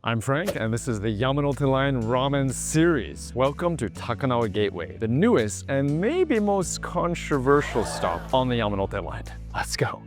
I'm Frank, and this is the Yamanote Line Ramen series. Welcome to Takanawa Gateway, the newest and maybe most controversial stop on the Yamanote Line. Let's go.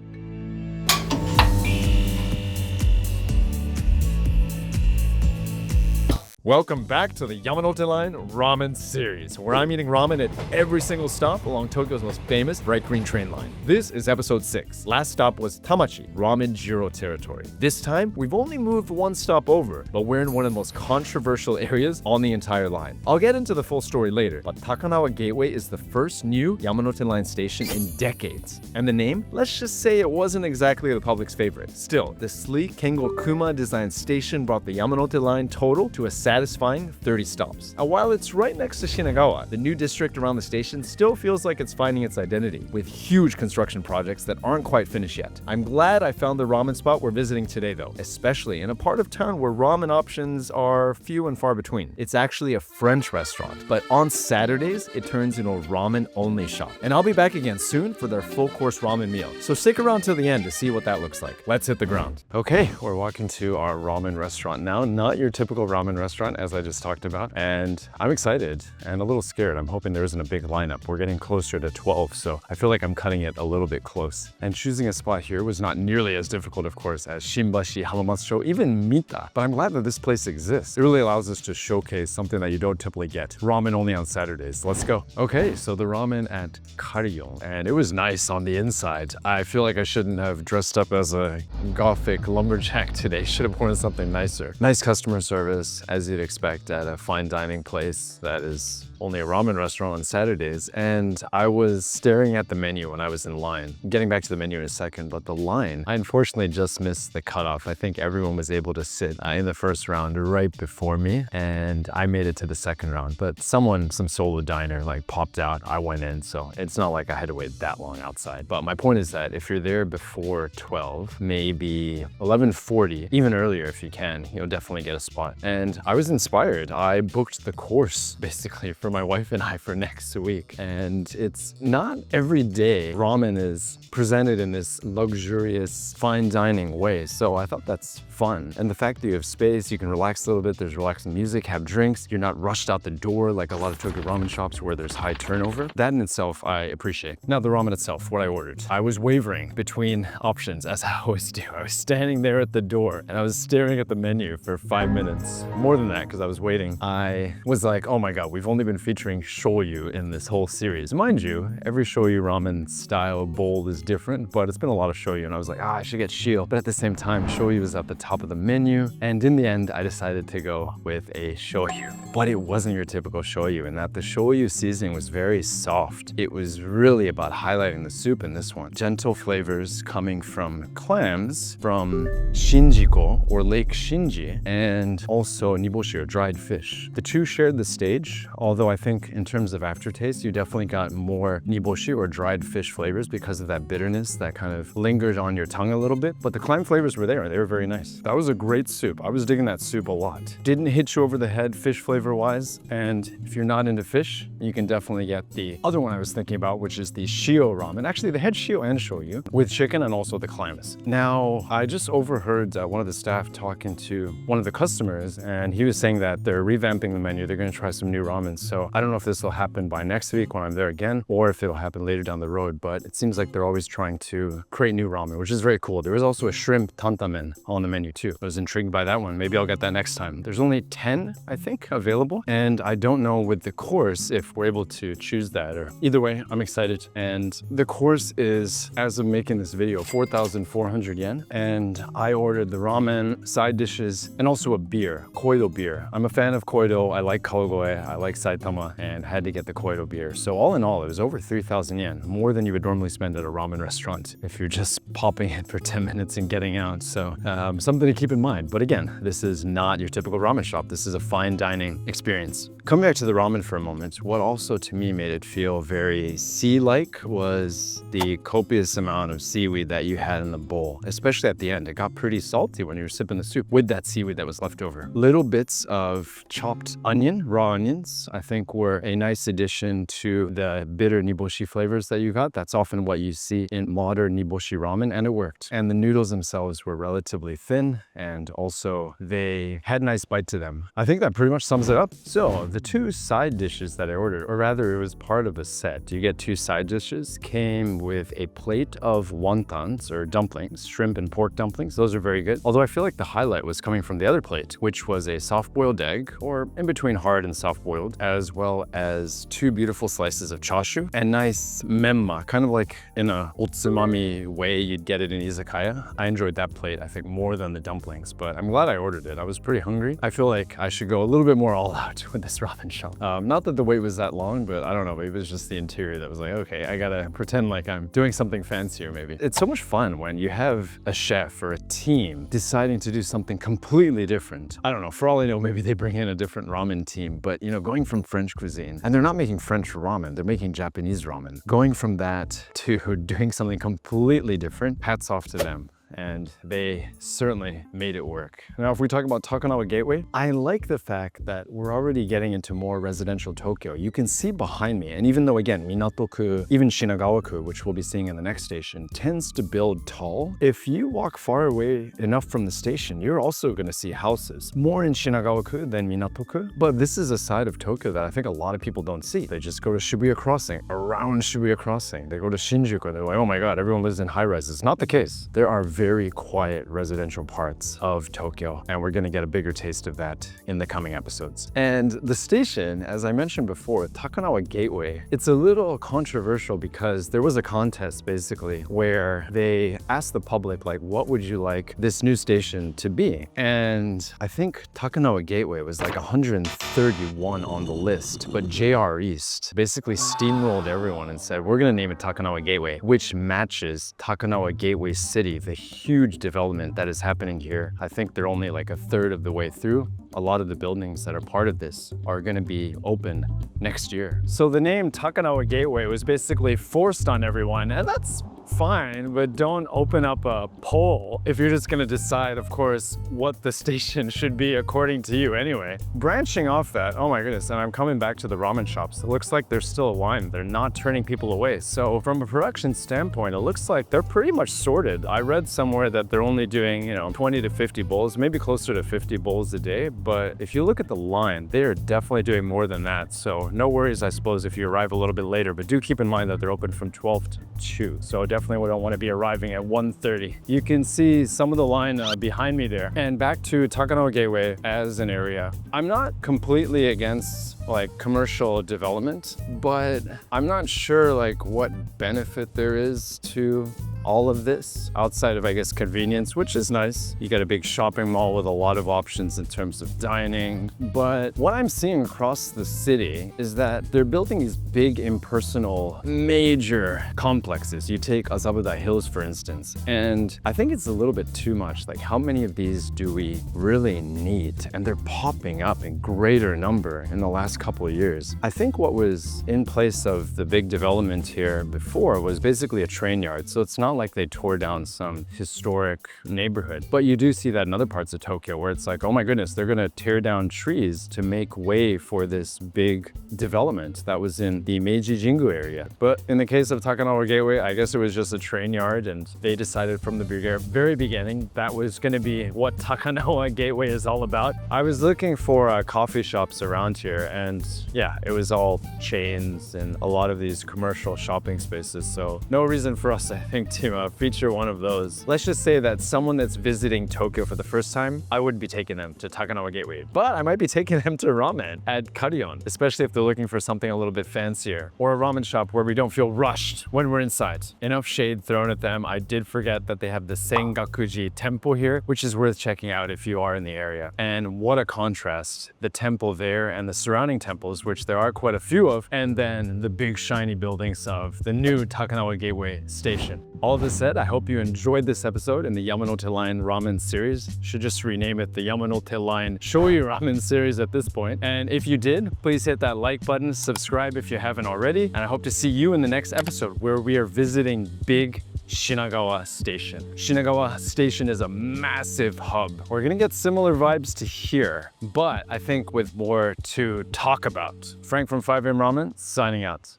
Welcome back to the Yamanote Line Ramen series, where I'm eating ramen at every single stop along Tokyo's most famous bright green train line. This is episode 6. Last stop was Tamachi, Ramen Jiro territory. This time, we've only moved one stop over, but we're in one of the most controversial areas on the entire line. I'll get into the full story later, but Takanawa Gateway is the first new Yamanote Line station in decades. And the name? Let's just say it wasn't exactly the public's favorite. Still, the sleek Kengo Kuma designed station brought the Yamanote Line total to a satisfying 30 stops. And while it's right next to Shinagawa, the new district around the station still feels like it's finding its identity, with huge construction projects that aren't quite finished yet. I'm glad I found the ramen spot we're visiting today though, especially in a part of town where ramen options are few and far between. It's actually a French restaurant, but on Saturdays, it turns into a ramen-only shop. And I'll be back again soon for their full-course ramen meal, so stick around till the end to see what that looks like. Let's hit the ground. Okay, we're walking to our ramen restaurant now. Not your typical ramen restaurant, as I just talked about, and I'm excited and a little scared. I'm hoping there isn't a big lineup. We're getting closer to 12, so I feel like I'm cutting it a little bit close. And choosing a spot here was not nearly as difficult, of course, as Shinbashi, Hamamatsu, even Mita, but I'm glad that this place exists. It really allows us to showcase something that you don't typically get. Ramen only on Saturdays. Let's go. Okay, so the ramen at Karyon, and it was nice on the inside. I feel like I shouldn't have dressed up as a gothic lumberjack today. Should have worn something nicer. Nice customer service, as you'd expect at a fine dining place that is only a ramen restaurant on Saturdays, and I was staring at the menu when I was in line. Getting back to the menu in a second, but the line, I unfortunately just missed the cutoff. I think everyone was able to sit in the first round right before me, and I made it to the second round, but some solo diner popped out. I went in, so it's not like I had to wait that long outside. But my point is that if you're there before 12, maybe 11:40, even earlier if you can, you'll definitely get a spot. And I was inspired. I booked the course basically for my wife and I for next week. And it's not every day ramen is presented in this luxurious fine dining way. So I thought that's fun. And the fact that you have space, you can relax a little bit, there's relaxing music, have drinks, you're not rushed out the door like a lot of Tokyo ramen shops where there's high turnover. That in itself, I appreciate. Now the ramen itself, what I ordered. I was wavering between options, as I always do. I was standing there at the door and I was staring at the menu for 5 minutes. More than that, because I was waiting. I was like, oh my God, we've only been featuring shoyu in this whole series. Mind you, every shoyu ramen style bowl is different, but it's been a lot of shoyu, and I was like, I should get shio. But at the same time, shoyu is at the top of the menu, and in the end, I decided to go with a shoyu. But it wasn't your typical shoyu, in that the shoyu seasoning was very soft. It was really about highlighting the soup in this one. Gentle flavors coming from clams, from Shinjiko, or Lake Shinji, and also niboshi, or dried fish. The two shared the stage, although I think in terms of aftertaste, you definitely got more niboshi or dried fish flavors because of that bitterness that kind of lingered on your tongue a little bit. But the clam flavors were there. They were very nice. That was a great soup. I was digging that soup a lot. Didn't hit you over the head fish flavor wise. And if you're not into fish, you can definitely get the other one I was thinking about, which is the shio ramen. Actually, they had shio and shoyu with chicken and also the clams. Now, I just overheard one of the staff talking to one of the customers, and he was saying that they're revamping the menu. They're going to try some new ramen. So I don't know if this will happen by next week when I'm there again, or if it'll happen later down the road, but it seems like they're always trying to create new ramen, which is very cool. There was also a shrimp tantamen on the menu too. I was intrigued by that one. Maybe I'll get that next time. There's only 10, I think, available, and I don't know with the course if we're able to choose that, or either way, I'm excited. And the course is, as of making this video, 4,400 yen, and I ordered the ramen, side dishes, and also a beer, Koido beer. I'm a fan of Koido. I like Kagoe, I like Saitama, and had to get the Koido beer. So all in all, it was over 3,000 yen, more than you would normally spend at a ramen restaurant if you're just popping it for 10 minutes and getting out. So something to keep in mind. But again, this is not your typical ramen shop. This is a fine dining experience. Coming back to the ramen for a moment, what also to me made it feel very sea-like was the copious amount of seaweed that you had in the bowl, especially at the end. It got pretty salty when you were sipping the soup with that seaweed that was left over. Little bits of chopped onion, raw onions. I think were a nice addition to the bitter niboshi flavors that you got. That's often what you see in modern niboshi ramen, and it worked. And the noodles themselves were relatively thin, and also they had a nice bite to them. I think that pretty much sums it up. So the two side dishes that I ordered, or rather it was part of a set. You get two side dishes, came with a plate of wontons or dumplings, shrimp and pork dumplings. Those are very good. Although I feel like the highlight was coming from the other plate, which was a soft-boiled egg, or in between hard and soft-boiled, as well as two beautiful slices of chashu and nice memma, kind of like in a otsumami way you'd get it in izakaya. I enjoyed that plate, I think, more than the dumplings, but I'm glad I ordered it. I was pretty hungry. I feel like I should go a little bit more all out with this ramen shop. Not that the wait was that long, but I don't know, maybe it was just the interior that was like, okay, I gotta pretend like I'm doing something fancier maybe. It's so much fun when you have a chef or a team deciding to do something completely different. I don't know, for all I know, maybe they bring in a different ramen team, but you know, going from French cuisine, and they're not making French ramen, they're making Japanese ramen. Going from that to doing something completely different, hats off to them. And they certainly made it work. Now, if we talk about Takanawa Gateway, I like the fact that we're already getting into more residential Tokyo. You can see behind me, and even though, again, Minato-ku, even Shinagawa-ku, which we'll be seeing in the next station, tends to build tall, if you walk far away enough from the station, you're also gonna see houses. More in Shinagawa-ku than Minato-ku, but this is a side of Tokyo that I think a lot of people don't see. They just go to Shibuya Crossing, around Shibuya Crossing. They go to Shinjuku, and they're like, oh my God, everyone lives in high-rises. Not the case. There are very quiet residential parts of Tokyo, and we're gonna get a bigger taste of that in the coming episodes. And the station, as I mentioned before, Takanawa Gateway, it's a little controversial because there was a contest basically where they asked the public, like, what would you like this new station to be? And I think Takanawa Gateway was like 131 on the list, but JR East basically steamrolled everyone and said, we're gonna name it Takanawa Gateway, which matches Takanawa Gateway City, the huge development that is happening here. I think they're only like a third of the way through. A lot of the buildings that are part of this are going to be open next year. So the name Takanawa Gateway was basically forced on everyone, and that's fine, but don't open up a poll if you're just going to decide, of course, what the station should be according to you anyway. Branching off that, oh my goodness, and I'm coming back to the ramen shops. It looks like there's still a line. They're not turning people away. So from a production standpoint, it looks like they're pretty much sorted. I read somewhere that they're only doing, 20 to 50 bowls, maybe closer to 50 bowls a day. But if you look at the line, they're definitely doing more than that. So no worries, I suppose, if you arrive a little bit later, but do keep in mind that they're open from 12 to 2. So definitely we don't want to be arriving at 1:30. You can see some of the line behind me there. And back to Takanawa Gateway as an area. I'm not completely against like commercial development, but I'm not sure like what benefit there is to all of this outside of, I guess, convenience, which is nice. You got a big shopping mall with a lot of options in terms of dining. But what I'm seeing across the city is that they're building these big impersonal major complexes. You take Azabuda Hills, for instance, and I think it's a little bit too much. Like, how many of these do we really need? And they're popping up in greater number in the last couple of years. I think what was in place of the big development here before was basically a train yard. So it's not like they tore down some historic neighborhood, but you do see that in other parts of Tokyo where it's like, oh my goodness, they're gonna tear down trees to make way for this big development that was in the Meiji Jingu area. But in the case of Takanawa Gateway, I guess it was just a train yard, and they decided from the very beginning that was gonna be what Takanawa Gateway is all about. I was looking for coffee shops around here, and yeah, it was all chains and a lot of these commercial shopping spaces. So no reason for us, I think, to feature one of those. Let's just say that someone that's visiting Tokyo for the first time, I wouldn't be taking them to Takanawa Gateway, but I might be taking them to ramen at Karyon, especially if they're looking for something a little bit fancier, or a ramen shop where we don't feel rushed when we're inside. Enough shade thrown at them. I did forget that they have the Sengakuji temple here, which is worth checking out if you are in the area. And what a contrast, the temple there and the surrounding temples, which there are quite a few of, and then the big shiny buildings of the new Takanawa Gateway station. All of this said, I hope you enjoyed this episode in the Yamanote Line ramen series. Should just rename it the Yamanote Line shoyu ramen series at this point. And if you did, please hit that like button, subscribe if you haven't already, and I hope to see you in the next episode where we are visiting big Shinagawa Station. Shinagawa Station is a massive hub. We're gonna get similar vibes to here, but I think with more to talk about. Frank from 5am Ramen, signing out.